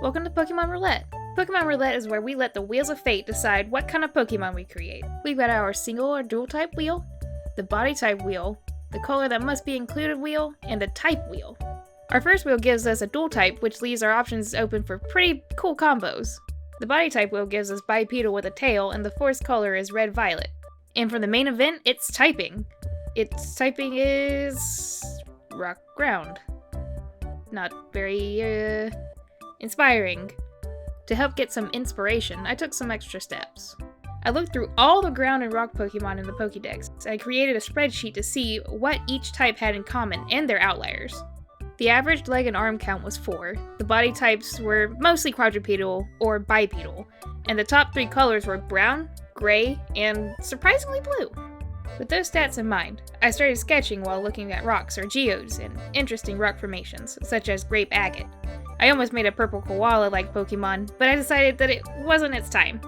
Welcome to Pokemon Roulette. Pokemon Roulette is where we let the wheels of fate decide what kind of Pokemon we create. We've got our single or dual type wheel, the body type wheel, the color that must be included wheel, and the type wheel. Our first wheel gives us a dual type, which leaves our options open for pretty cool combos. The body type wheel gives us bipedal with a tail, and the force color is red-violet. And for the main event, it's typing. Its typing is rock ground. Not very, inspiring. To help get some inspiration, I took some extra steps. I looked through all the ground and rock Pokemon in the Pokédex. I created a spreadsheet to see what each type had in common and their outliers. The average leg and arm count was 4, the body types were mostly quadrupedal or bipedal, and the top 3 colors were brown, gray, and surprisingly blue. With those stats in mind, I started sketching while looking at rocks or geodes and interesting rock formations, such as grape agate. I almost made a purple koala-like Pokemon, but I decided that it wasn't its time.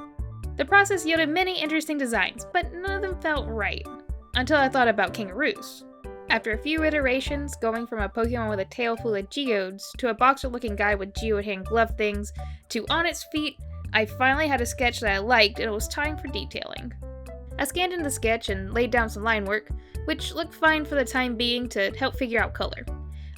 The process yielded many interesting designs, but none of them felt right, until I thought about kangaroos. After a few iterations, going from a Pokemon with a tail full of geodes, to a boxer-looking guy with geode hand glove things, to on its feet, I finally had a sketch that I liked and it was time for detailing. I scanned in the sketch and laid down some line work, which looked fine for the time being to help figure out color.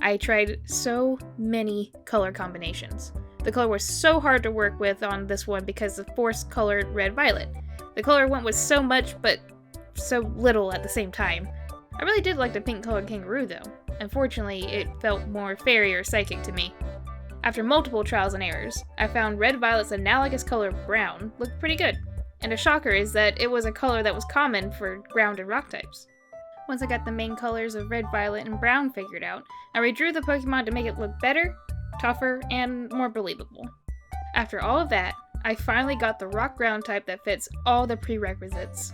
I tried so many color combinations. The color was so hard to work with on this one because the force colored red-violet. The color went with so much, but so little at the same time. I really did like the pink-colored kangaroo, though. Unfortunately, it felt more fairy or psychic to me. After multiple trials and errors, I found red-violet's analogous color brown looked pretty good. And a shocker is that it was a color that was common for ground and rock types. Once I got the main colors of red, violet, and brown figured out, I redrew the Pokemon to make it look better, tougher, and more believable. After all of that, I finally got the rock ground type that fits all the prerequisites.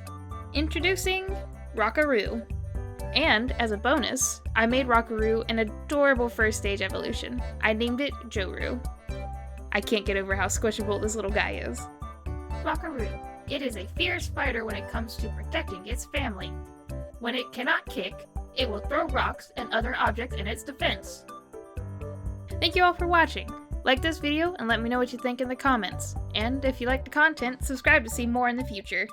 Introducing Rockaroo. And, as a bonus, I made Rockaroo an adorable first stage evolution. I named it Joru. I can't get over how squishable this little guy is. Rockaroo. It is a fierce fighter when it comes to protecting its family. When it cannot kick, it will throw rocks and other objects in its defense. Thank you all for watching. Like this video and let me know what you think in the comments. And if you like the content, subscribe to see more in the future.